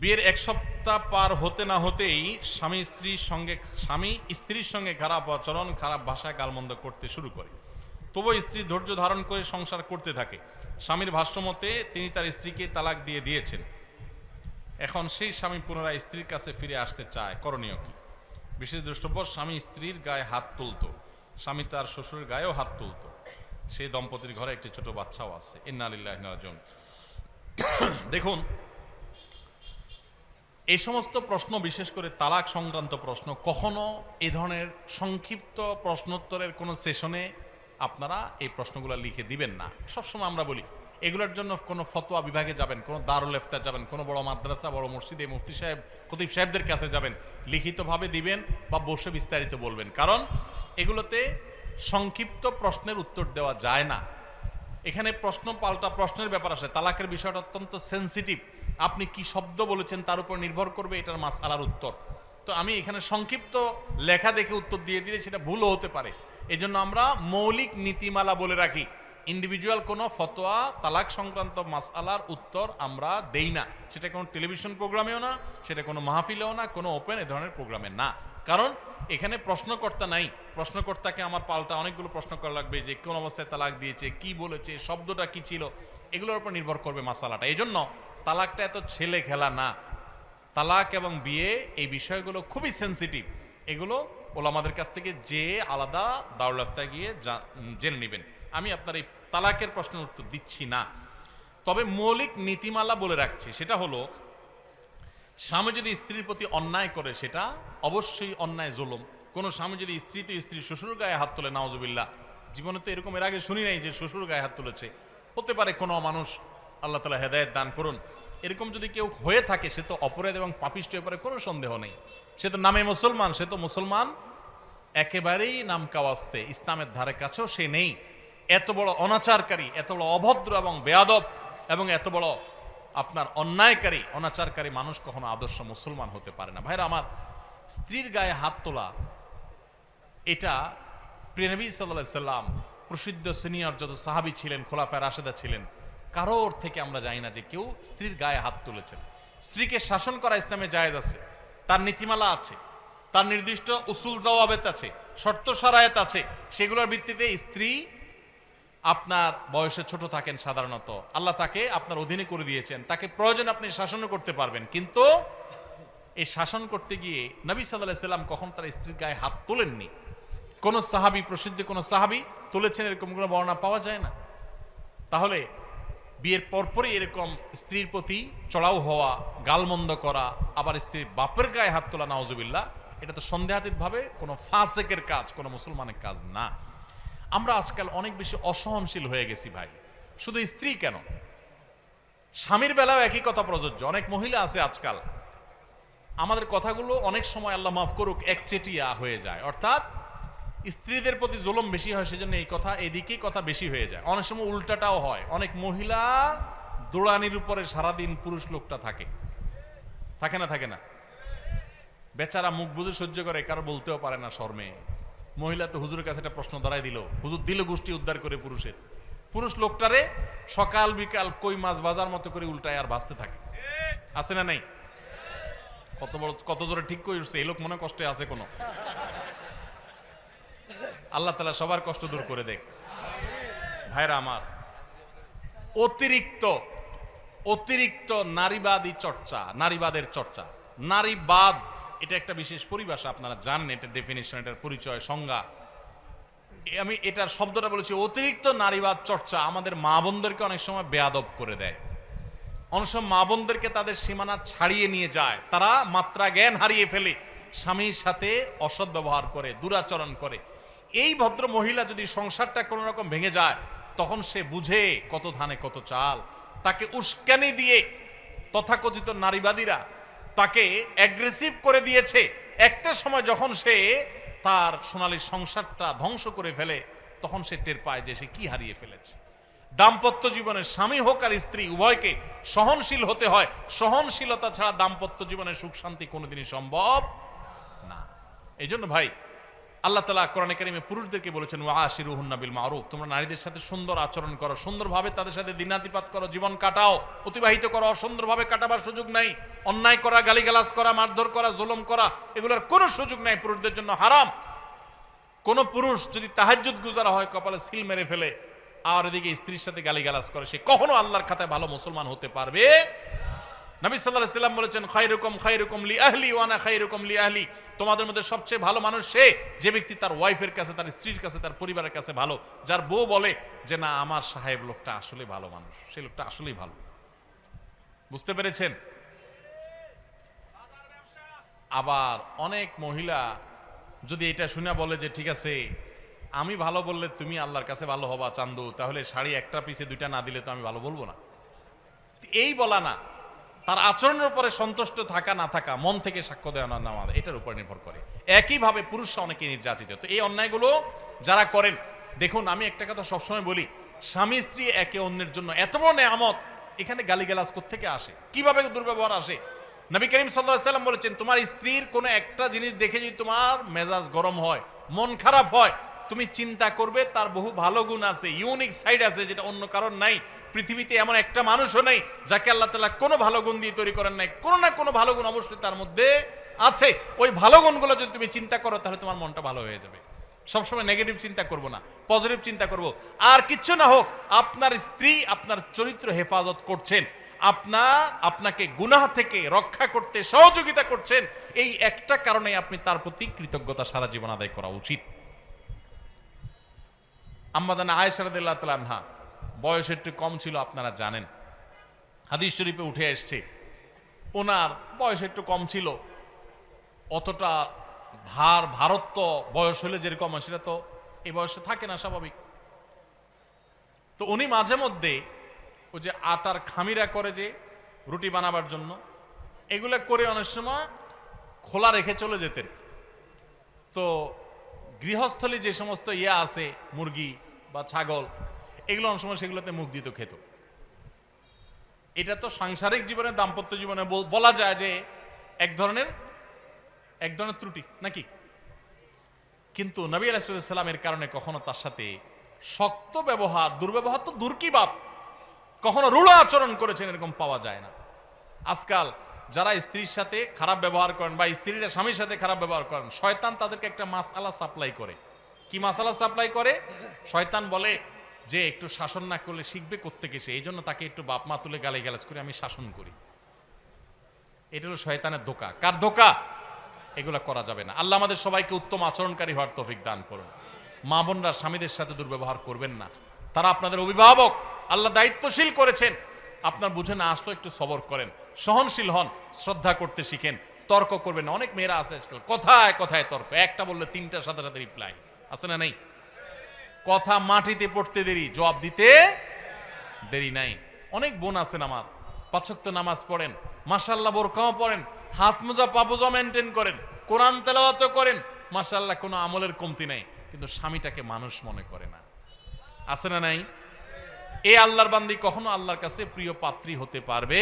বিয়ের এক সপ্তাহ পার হতে না হতেই স্বামী স্ত্রীর সঙ্গে খারাপ আচরণ, খারাপ ভাষায় গালমন্দ করতে শুরু করে। তবুও স্ত্রী ধৈর্য ধারণ করে সংসার করতে থাকে। স্বামীর ভাষ্যমতে তিনি তার স্ত্রীকে তালাক দিয়ে দিয়েছেন। এখন সেই স্বামী পুনরায় স্ত্রীর কাছে ফিরে আসতে চায়, করণীয় কি? বিশেষ দ্রষ্টব্য, স্বামী স্ত্রীর গায়ে হাত তুলত, স্বামী তার শ্বশুরের গায়েও হাত তুলত। সেই দম্পতির ঘরে একটি ছোট বাচ্চাও আছে। ইন্না লিল্লাহি ওয়া ইন্না ইলাইহি রাজিউন। দেখুন, এই সমস্ত প্রশ্ন, বিশেষ করে তালাক সংক্রান্ত প্রশ্ন, কখনো এই ধরনের সংক্ষিপ্ত প্রশ্নোত্তরের কোনো সেশনে আপনারা এই প্রশ্নগুলো লিখে দিবেন না। সবসময় আমরা বলি, এগুলোর জন্য কোনো ফতোয়া বিভাগে যাবেন, কোনো দারুল ইফতা যাবেন, কোনো বড় মাদ্রাসা, বড় মসজিদে মুফতি সাহেব, খতিব সাহেবদের কাছে যাবেন, লিখিতভাবে দিবেন বা বসে বিস্তারিত বলবেন। কারণ এগুলোতে সংক্ষিপ্ত প্রশ্নের উত্তর দেওয়া যায় না। এখানে প্রশ্ন পাল্টা প্রশ্নের ব্যাপার আসে। তালাকের বিষয়টা অত্যন্ত সেন্সিটিভ। আপনি কি শব্দ বলেছেন তার উপর নির্ভর করবে এটার মাসআলার উত্তর। তো আমি এখানে সংক্ষিপ্ত লেখা দেখে উত্তর দিয়ে দিলে সেটা ভুলও হতে পারে। এজন্য আমরা মৌলিক নীতিমালা বলে রাখি। ইন্ডিভিজুয়াল কোনো ফতোয়া, তালাক সংক্রান্ত মাসআলার উত্তর আমরা দেই না। সেটা কোনো টেলিভিশন প্রোগ্রামেও না, সেটা কোনো মাহফিলেও না, কোনো ওপেন এ ধরনের প্রোগ্রামে না। কারণ এখানে প্রশ্নকর্তা নাই। প্রশ্নকর্তাকে আমার পাল্টা অনেকগুলো প্রশ্ন করা লাগবে, যে কোন অবস্থায় তালাক দিয়েছে, কি বলেছে, শব্দটা কি ছিল, এগুলোর উপর নির্ভর করবে মাসালাটা। এই জন্য তালাকটা এত ছেলে খেলা না। তালাক এবং বিয়ে এই বিষয়গুলো খুবই সেন্সিটিভ। এগুলো ওলামাদের কাছ থেকে যে আলাদা দারুল ইফতায় গিয়ে জেনে নেবেন। আমি আপনার এই তালাকের প্রশ্নের উত্তর দিচ্ছি না। তবে মৌলিক নীতিমালা বলে রাখছি, সেটা হলো, স্বামী যদি স্ত্রীর প্রতি অন্যায় করে সেটা অবশ্যই অন্যায়, জুলুম। কোনো স্বামী যদি স্ত্রীর শ্বশুর গায়ে হাত তোলে, নাউজুবিল্লাহ, জীবনে তো এরকম এর আগে শুনি নাই যে শ্বশুর গায়ে হাত তুলেছে। হতে পারে কোনো মানুষ, আল্লাহ তাআলা হেদায়েত দান করুন, এরকম যদি কেউ হয়ে থাকে, সে তো অপরাধ এবং পাপিষ্ঠ ব্যাপারে কোনো সন্দেহ নেই। সে তো নামে মুসলমান, সে তো মুসলমান একেবারেই নাম কাওয়াস্তে, ইসলামের ধারে কাছেও সে নেই। এত বড় অনাচারকারী, এত বড় অভদ্র এবং বেয়াদব এবং এত বড় আপনার অন্যায়কারী, অনাচারকারী মানুষ কখনো আদর্শ মুসলমান হতে পারে না। ভাইরা আমার, স্ত্রীর গায়ে হাত তোলা, এটা প্রিয় নবী সাল্লাল্লাহু আলাইহি সাল্লাম, প্রসিদ্ধ সিনিয়র যত সাহাবী ছিলেন, খোলাফায়ে রাশেদা ছিলেন, কারোর থেকে আমরা জানি না যে কেউ স্ত্রীর গায়ে হাত তুলেছেন। স্ত্রীকে শাসন করা ইসলামে জায়েজ আছে, তার নীতিমালা আছে, তার নির্দিষ্ট উসুল জওয়াবেত আছে, শর্ত শরায়েত আছে। সেগুলোর ভিত্তিতে স্ত্রী, আপনার বয়সে ছোট থাকেন সাধারণত, আল্লাহ তাকে আপনার অধীনে করে দিয়েছেন, তাকে প্রয়োজন আপনি শাসনও করতে পারবেন। কিন্তু এই শাসন করতে গিয়ে নবী সাল্লাল্লাহু আলাইহি সাল্লাম কখন তার স্ত্রীর গায়ে হাত তোলেননি। কোন সাহাবী, প্রসিদ্ধ কোন সাহাবী তুলেছেন এরকম কোনো বর্ণনা পাওয়া যায় না। তাহলে বিয়ের পরপরই এরকম স্ত্রীর প্রতি চড়াও হওয়া, গালমন্দ করা, আবার স্ত্রীর বাপের গায়ে হাত তোলা, নাউজুবিল্লাহ, এটা তো সন্দেহাতীতভাবে কোনো ফাসেকের কাজ, কোনো মুসলমানের কাজ না। আমরা আজকাল অনেক বেশি অসহনশীল হয়ে গেছি ভাই। শুধু স্ত্রী কেন, স্বামীর বেলাও একই কথা প্রযোজ্য। অনেক মহিলা আছে আজকাল, আমাদের কথাগুলো অনেক সময়, আল্লাহ মাফ করুক, একচেটিয়া হয়ে যায়। অর্থাৎ স্ত্রীদের প্রতি জুলুম বেশি হয়, সেজন্য এই কথা, এদিকেই কথা বেশি হয়ে যায়। অনেক সময় উল্টাটাও হয়। অনেক মহিলা দোড়ানির উপরে সারাদিন পুরুষ লোকটা থাকে, থাকে না? থাকে না? বেচারা মুখ বুঝে সহ্য করে, কারো বলতেও পারে না শর্মে। মহিলা তো হুজুরের কাছে একটা প্রশ্ন ধরাই দিল, হুজুর দিল গোষ্ঠী উদ্ধার করে পুরুষের। পুরুষ লোকটারে সকাল বিকাল কই মাছ বাজার মতো করে উল্টায় আর ভাসতে থাকে। আছে না নাই? কত জোরে ঠিক করছে এই লোক, মনে কষ্টে আছে কোনো। আল্লাহ তাআলা সবার কষ্ট দূর করে দেখ। ভাইরা আমার, অতিরিক্ত নারীবাদী চর্চা, নারীবাদের চর্চা, নারীবাদ এটা একটা বিশেষ পরিভাষা, আপনারা জানেন, এটা ডেফিনিশন, এটার পরিচয়, সংজ্ঞা। আমি এটার শব্দটা বলেছি, অতিরিক্ত নারীবাদ চর্চা আমাদের মা বোনদেরকে অনেক সময় বেয়াদব করে দেয়। অনেক সময় মা বোনদেরকে তাদের সীমানা ছাড়িয়ে নিয়ে যায়, তারা মাত্রা জ্ঞান হারিয়ে ফেলে, স্বামীর সাথে অসৎ ব্যবহার করে, দুরাচরণ করে। এই ভদ্র মহিলা যদি সংসারটা কোনো রকম ভেঙে যায়, তখন সে বুঝে কত ধানে কত চাল। তাকে উস্কানি দিয়ে তথাকথিত নারীবাদীরা তাকে অ্যাগ্রেসিভ করে দিয়েছে। একটা সময় যখন সে তার সোনালী সংসারটা ধ্বংস করে ফেলে, তখন সে টের পায় যে সে কি হারিয়ে ফেলেছে। দাম্পত্য জীবনে স্বামী হোক আর স্ত্রী, উভয়কে সহনশীল হতে হয়। সহনশীলতা ছাড়া দাম্পত্য জীবনে সুখ শান্তি কোনোদিনই সম্ভব না। এই জন্য ভাই, আল্লাহ তাআলা কোরআনে কারিমে পুরুষদেরকে বলেছেন ওয়াশিরুহুন্না বিল মারুফ, তোমরা নারীদের সাথে সুন্দর আচরণ করো, সুন্দরভাবে তাদের সাথে দিনাতিপাত করো, জীবন কাটাও, অতিবাহিত করো। অসুন্দরভাবে কাটাবার সুযোগ নাই। অন্যায় করা, গালিগালাজ করা, মারধর করা, জুলুম করা, এগুলোর কোনো সুযোগ নাই, পুরুষদের জন্য হারাম। কোন পুরুষ যদি তাহাজ্জুদ গুজার হয়, কপালে সিল মেরে ফেলে, আর এদিকে স্ত্রীর সাথে গালিগালাজ করে, সে কখনো আল্লাহর খাতায় ভালো মুসলমান হতে পারবে। নবী সাল্লাল্লাহু আলাইহি ওয়াসাল্লাম বলেছেন খায়রুকুম লি আহলি ওয়া আনা খায়রুকুম লি আহলি, তোমাদের মধ্যে সবচেয়ে ভালো মানুষ সে যে ব্যক্তি তার ওয়াইফের কাছে, তার স্ত্রীর কাছে, তার পরিবারের কাছে ভালো, যার বউ বলে যে না আমার সাহেব লোকটা আসলে ভালো মানুষ, সেই লোকটা আসলেই ভালো। বুঝতে পেরেছেন? আবার অনেক মহিলা যদি এটা শুনে বলে যে ঠিক আছে আমি ভালো বললে তুমি আল্লাহর কাছে ভালো হবা চান্দু, তাহলে শাড়ি একটা পিছে দুইটা না দিলে তো আমি ভালো বলবো না, এই বলা না, তার আচরণের উপরে সন্তুষ্ট থাকা না থাকা, মন থেকে সাক্ষ্য দেওয়া না নেওয়া, এটার উপর নির্ভর করে। একইভাবে পুরুষরা অনেকে নির্যাতিত। তো এই অন্যায়গুলো যারা করেন, দেখুন আমি একটা কথা সবসময় বলি, স্বামী স্ত্রী একে অন্যের জন্য এত বড় নেয়ামত, এখানে গালিগালাজ কোত্থেকে আসে, কিভাবে দুর্ব্যবহার আসে? নবী করিম সাল্লাল্লাহু আলাইহি ওয়াসাল্লাম বলেছেন তোমার স্ত্রীর কোনো একটা জিনিস দেখে যদি তোমার মেজাজ গরম হয়, মন খারাপ হয়, তুমি চিন্তা করবে তার বহু ভালো গুণ আছে, ইউনিক সাইড আছে, যেটা অন্য কারণ নাই। পৃথিবীতে এমন একটা মানুষও নেই যাকে আল্লাহ তাআলা কোনো ভালো গুণ দিয়ে তৈরি করেন নাই, কোনো না কোনো ভালো গুণ অবশ্যই তার মধ্যে আছে। ওই ভালো গুণগুলো যদি তুমি চিন্তা করো তাহলে তোমার মনটা ভালো হয়ে যাবে। সবসময় নেগেটিভ চিন্তা করবো না, পজিটিভ চিন্তা করবো। আর কিচ্ছু না হোক, আপনার স্ত্রী আপনার চরিত্র হেফাজত করছেন, আপনাকে গুনাহ থেকে রক্ষা করতে সহযোগিতা করছেন, এই একটা কারণে আপনি তার প্রতি কৃতজ্ঞতা সারা জীবন আদায় করা উচিত। আম্মা জানা আয়েশা রাদিয়াল্লাহু তাআলা আনহা বয়স একটু কম ছিল, আপনারা জানেন, হাদিস শরীফে উঠে আসছে ওনার বয়স একটু কম ছিল, অতটা ভারত্ব বয়স হলে যেরকম সেটা তো এই বয়সে থাকে না, স্বাভাবিক। তো উনি মাঝে মধ্যে ওই যে আটার খামিরা করে যে রুটি বানাবার জন্য, এগুলো করে অনেক সময় খোলা রেখে চলে যেতেন। তো গৃহস্থলী যে সমস্ত আছে মুরগি বা ছাগল, এগুলো অনেক সময় সেগুলোতে মুখ দিত, খেত। এটা তো সাংসারিক জীবনে, দাম্পত্য জীবনে বলা যায় যে এক ধরনের ত্রুটি নাকি? কিন্তু নবী আলাইহিস সালামের কারণে কখনো তার সাথে শক্ত ব্যবহার, দুর্ব্যবহার তো দূর কি বাপ, কখনো রূঢ় আচরণ করেছেন এরকম পাওয়া যায় না। আজকাল যারা স্ত্রীর সাথে খারাপ ব্যবহার করেন বা স্ত্রীরা স্বামীর সাথে খারাপ ব্যবহার করেন, শয়তান তাদেরকে একটা মাসআলা সাপ্লাই করে। কি মাসআলা সাপ্লাই করে? শয়তান বলে যে একটু শাসন না করলে শিখবে কোত্থেকে সে, এই জন্য তাকে একটু বাপ মা তুলে গালিগালাজ করে আমি শাসন করি। এটা হলো শয়তানের ধোঁকা। কার ধোঁকা? এগুলা করা যাবে না। আল্লাহ আমাদের সবাইকে উত্তম আচরণকারী হওয়ার তৌফিক দান করুন। মা বোনরা স্বামীদের সাথে দুর্ব্যবহার করবেন না, তারা আপনাদের অভিভাবক, আল্লাহ দায়িত্বশীল করেছেন। আপনার বুঝে না আসলো একটু সবর করেন, সহনশীল হন, শ্রদ্ধা করতে শিখেন, তর্ক করবেন। অনেক মেয়েরা আছে আজকাল কথায় কথায় তর্ক, একটা বললে তিনটার সাথে সাথে রিপ্লাই, আছে না নেই? কথা মাটিতে পড়তে দেরি, জবাব দিতে দেরি নাই। অনেক বোন আছেন আমার, 5 ওয়াক্ত নামাজ পড়েন, মাশাআল্লাহ বোরকাও পড়েন, হাত মোজা পা মোজা মেনটেন করেন, কোরআন তেলাওয়াত করেন, মাশাআল্লাহ কোনো আমলের কমতি নাই, কিন্তু স্বামীটাকে মানুষ মনে করে না, আছে না নাই? এই আল্লাহর বান্দি কখনো আল্লাহর কাছে প্রিয় পাত্রী হতে পারবে?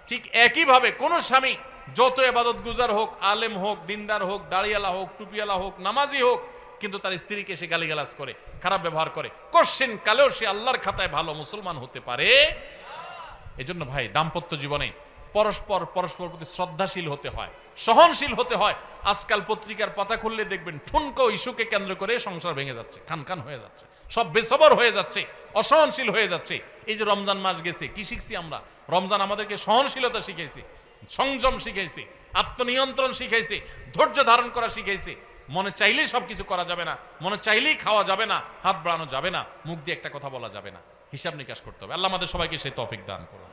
ঠিক একইভাবে কোন স্বামী যত ইবাদত গুজার হোক, আলেম হোক, দিনদার হোক, দাড়িওয়ালা হোক, টুপিওয়ালা হোক, নামাজি হোক, কিন্তু তার স্ত্রীকে সে গালিগালাজ করে, খারাপ ব্যবহার করে, কোশ্চেন কালেও সে আল্লাহর খাতায় ভালো মুসলমান হতে পারে? এজন্য ভাই দাম্পত্য জীবনে পরস্পর প্রতি শ্রদ্ধাশীল হতে হয়, সহনশীল হতে হয়। আজকাল পত্রিকার পাতা খুললে দেখবেন ঠুনকো ইস্যুকে কেন্দ্র করে সংসার ভেঙে যাচ্ছে, খান হয়ে যাচ্ছে, সব বেসবর হয়ে যাচ্ছে, অসহনশীল হয়ে যাচ্ছে। এই যে রমজান মাস গেছে, কি শিখছি আমরা? রমজান আমাদেরকে সহনশীলতা শিখাইছে, সংযম শিখাইছে, আত্মনিয়ন্ত্রণ শিখাইছে, ধৈর্য ধারণ করা শিখাইছে। মনে চাইলেই সবকিছু করা যাবে না, মনে চাইলেই খাওয়া যাবে না, হাত বাড়ানো যাবে না, মুখ দিয়ে একটা কথা বলা যাবে না, হিসাব নিকাশ করতে হবে। আল্লাহ আমাদের সবাইকে সেই তৌফিক দান করুন।